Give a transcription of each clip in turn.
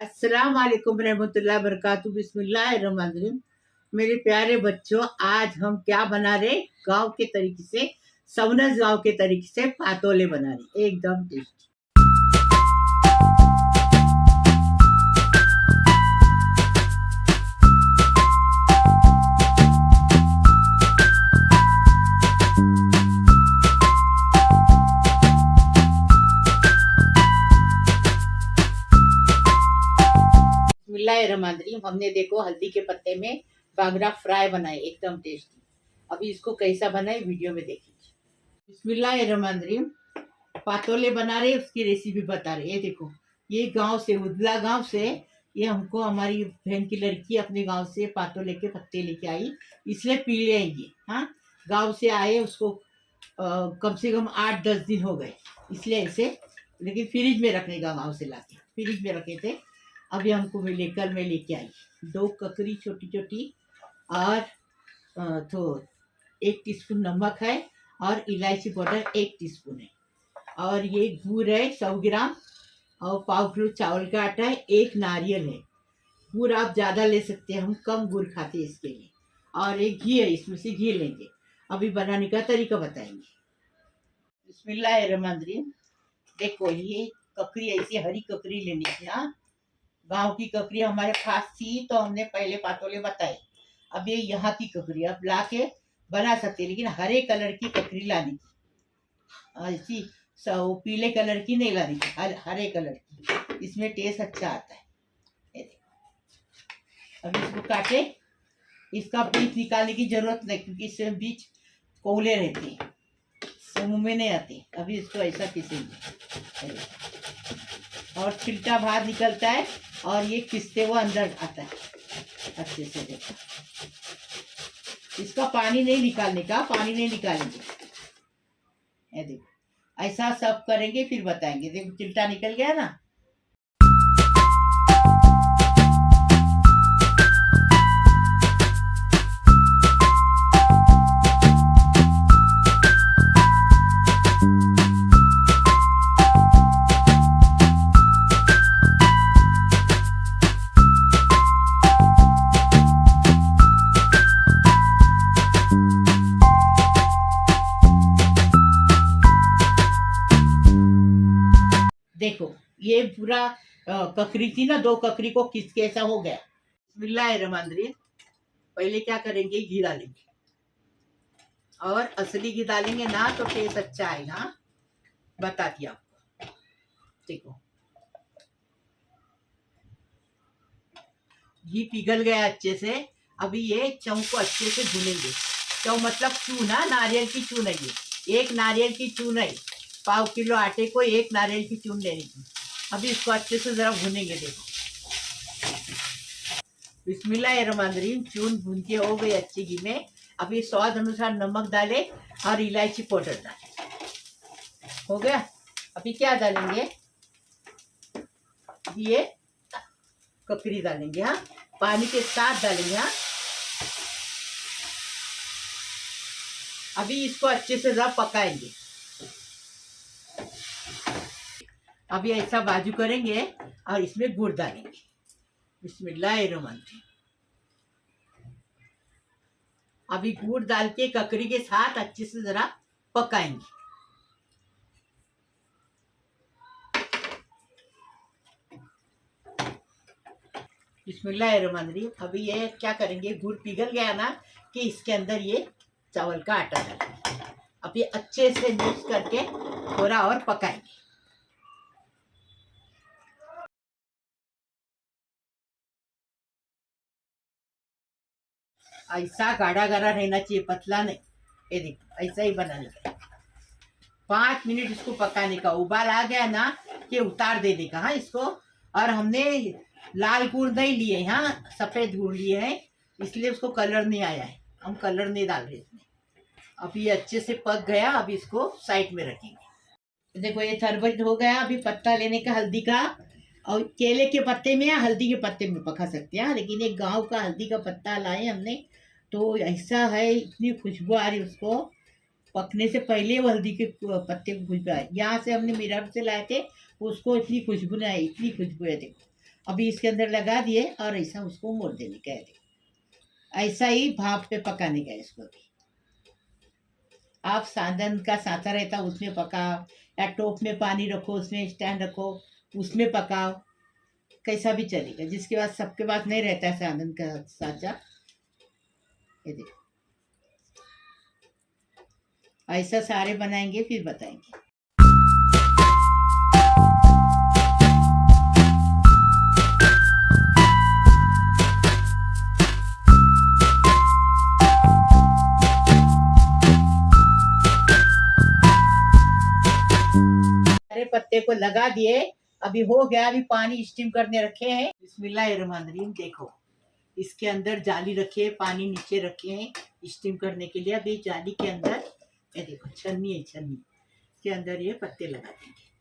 अस्सलाम वालेकुम रहमतुल्लाहि व बरकातुहू। बिस्मिल्लाहिर्रहमानिर्रहीम। मेरे प्यारे बच्चों, आज हम क्या बना रहे? गांव के तरीके से, सवनस गांव के तरीके से पातोले बना रहे, एकदम टेस्टी। बिस्मिल्लाहिर्रहमानिर्रहीम। हमने देखो हल्दी के पत्ते में बांगड़ा फ्राई बनाए, एकदम टेस्टी। अभी इसको कैसा बनाए वीडियो में देखिए। बिस्मिल्लाहिर्रहमानिर्रहीम। पातोले बना रहे, उसकी रेसिपी बता रहे। ये देखो, ये गांव से, उदला गांव से, ये हमको हमारी बहन की लड़की अपने गांव से पातोले के पत्ते लेके आई, इसलिए पी लेंगे। हाँ, गांव से आए, उसको कम से कम 8-10 दिन हो गए, इसलिए ऐसे, लेकिन फ्रिज में रखने का, गाँव से लाके फ्रिज में रखे थे। अभी हमको मैं लेके आई 2 ककड़ी छोटी छोटी, और तो 1 टीस्पून नमक है, और इलायची पाउडर 1 टीस्पून है, और ये गुड़ है 100 ग्राम, और पाव किलो चावल का आटा है, 1 नारियल है। गुड़ आप ज़्यादा ले सकते हैं, हम कम गुड़ खाते हैं इसके लिए। और एक घी है, इसमें से घी लेंगे। अभी बनाने का तरीका बताएंगे। बिस्मिल्लाहिर्रहमानिर्रहीम। देखो, ये ककड़ी ऐसी हरी ककड़ी लेनी थी। हाँ, गांव की ककड़ी हमारे पास थी, तो हमने पहले पातोले बताए। अब ये यहाँ की ककड़ी अब ला के बना सकते, लेकिन हरे कलर की ककड़ी लानी थी, ऐसी पीले कलर की नहीं लानी थी, हरे कलर की, इसमें टेस्ट अच्छा आता है। अब इसको काटे, इसका बीज निकालने की जरूरत नहीं, क्योंकि इससे बीज कोले रहते हैं, मुंह में नहीं आते। अभी इसको ऐसा पीसेंगे, और छिलटा बाहर निकलता है, और ये पिसते हुआ अंदर आता है अच्छे से। देखो, इसका पानी नहीं निकालने का, पानी नहीं निकालेंगे। ये देखो, ऐसा सब करेंगे, फिर बताएंगे। देखो, छिलटा निकल गया ना। देखो, ये पूरा ककड़ी थी ना, 2 ककड़ी को किस के ऐसा हो गया। बिस्मिल्लाहिर्रहमानिर्रहीम। पहले क्या करेंगे, घी डालेंगे, और असली घी डालेंगे ना तो टेस्ट अच्छा आएगा, बता दिया आपको। देखो, घी पिघल गया अच्छे से। अभी ये चौ को अच्छे से भूनेंगे। चौ मतलब चून, नारियल की चून है ये, 1 नारियल की चून है। पाव किलो आटे को 1 नारियल की चून लेनी थी। अभी इसको अच्छे से जरा भूनेंगे। देखो, बिस्मिल्लाहिर्रहमानिर्रहीम। चून भून के हो गई अच्छी घी में। अभी स्वाद अनुसार नमक डाले, और इलायची पाउडर डाले, हो गया। अभी क्या डालेंगे, ये ककड़ी डालेंगे। हाँ, पानी के साथ डालेंगे। हाँ, अभी इसको अच्छे से जरा पकाएंगे। अभी ऐसा बाजू करेंगे, और इसमें गुड़ डालेंगे। बिस्मिल्लाहिर्रहमानिर्रहीम। अभी गुड़ डाल के ककड़ी के साथ अच्छे से जरा पकाएंगे। बिस्मिल्लाहिर्रहमानिर्रहीम। अभी ये क्या करेंगे, गुड़ पिघल गया ना, कि इसके अंदर ये चावल का आटा डालेंगे। अब ये अच्छे से मिक्स करके थोड़ा और पकाएंगे। ऐसा गाढ़ा गाढ़ा रहना चाहिए, पतला नहीं। ये देखो, ऐसा ही बनाने का। 5 मिनट इसको पकाने का। उबाल आ गया ना कि उतार देने का। हाँ, इसको। और हमने लाल गुड़ नहीं लिए, हाँ, सफ़ेद गुड़ लिए हैं, इसलिए उसको कलर नहीं आया है। हम कलर नहीं डाल रहे इसमें। अब ये अच्छे से पक गया। अब इसको साइड में रखेंगे। देखो, ये तरबूज हो गया। अभी पत्ता लेने का हल्दी का, और केले के पत्ते में या हल्दी के पत्ते में पका सकते हैं, लेकिन एक गांव का हल्दी का पत्ता लाए हमने, तो ऐसा है, इतनी खुशबू आ रही उसको। पकने से पहले वो हल्दी के पत्ते को खुशबू आई। यहाँ से हमने मिरर से लाए थे, उसको इतनी खुशबू नहीं आई, इतनी खुशबू है। देखो, अभी इसके अंदर लगा दिए और ऐसा उसको मोड़ देने का है। ऐसा ही भाप पे पकाने का है इसको भी। आप साधन का साथा रहता उसमें पकाओ, या टोप में पानी रखो, उसमें स्टैंड रखो, उसमें पकाओ, कैसा भी चलेगा। जिसके पास, सबके पास नहीं रहता है साधन का साचा, ये देखो ऐसा सारे बनाएंगे फिर बताएंगे। सारे पत्ते को लगा दिए, अभी हो गया। अभी पानी स्टीम करने रखे हैं। बिस्मिल्लाहिर्रहमानिर्रहीम। देखो इसके अंदर जाली रखे है, पानी नीचे रखे हैं स्टीम करने के लिए। अभी जाली के अंदर ये देखो छन्नी है, छन्नी के अंदर ये पत्ते लगा देंगे।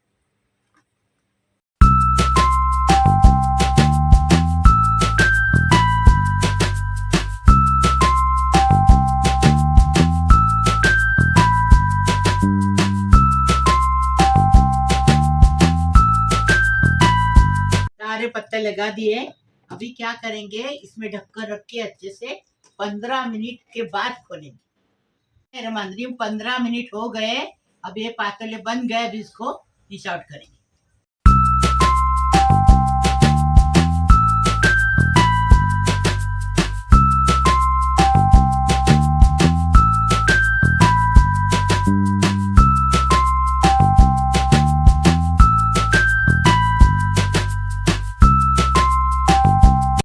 सारे पत्ते लगा दिए। अभी क्या करेंगे, इसमें ढक्कन रख के अच्छे से 15 मिनट के बाद खोलेंगे। मेरे मंदिर में 15 मिनट हो गए। अब ये पातले बन गए। अभी इसको डिश आउट करेंगे।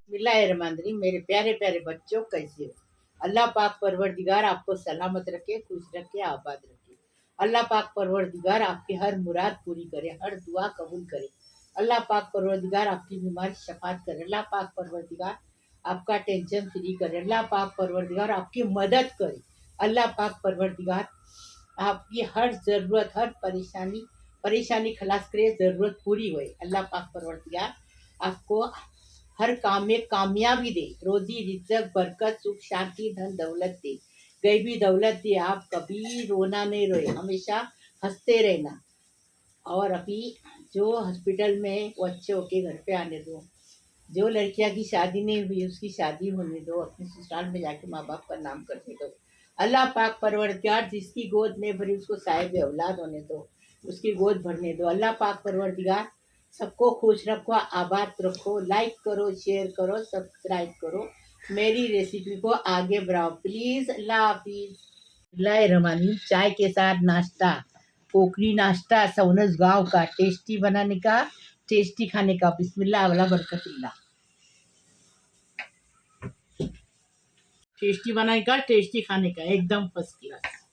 बिस्मिल्लाहिर्रहमानिर्रहीम। मेरे प्यारे प्यारे बच्चों, कैसे हो? अल्लाह पाक परवरदिगार आपको सलामत रखे, खुश रखे, आबाद रखे। अल्लाह पाक परवरदिगार आपकी हर मुराद पूरी करे, हर दुआ कबूल करे। अल्लाह पाक परवरदिगार आपकी बीमारी शफात करे। अल्लाह पाक परवरदिगार आपका टेंशन फ्री करे। अल्लाह पाक परवरदिगार आपकी मदद करे। अल्लाह पाक परवरदिगार आपकी हर ज़रूरत, हर परेशानी खलास करे, ज़रूरत पूरी होए। अल्लाह पाक परवरदिगार आपको हर काम में कामयाबी दे, रोजी रिज़्क़, बरकत, सुख, शांति, धन दौलत दे, गैबी दौलत दे। आप कभी रोना नहीं रोए, हमेशा हंसते रहना। और अभी जो हॉस्पिटल में वो अच्छे होके घर पे आने दो। जो लड़कियां की शादी नहीं हुई उसकी शादी होने दो, अपने ससुराल में जाके माँ बाप का नाम करने दो। अल्लाह पाक परवरदिगार जिसकी गोद नहीं भरी उसको साहिब औलाद होने दो, उसकी गोद भरने दो। अल्लाह पाक परवरदिगार सबको खुश रखो, आबाद रखो। लाइक करो, शेयर करो, सब्सक्राइब करो, मेरी रेसिपी को आगे बढ़ाओ प्लीज़। अल्लाह हाफिज़। रमानी चाय के साथ नाश्ता, पोखरी नाश्ता सौनस गांव का, टेस्टी बनाने का, टेस्टी खाने का। बिस्मिल्लाह वाला बरकतुल्लाह। टेस्टी बनाने का, टेस्टी खाने का, एकदम फर्स्ट क्लास।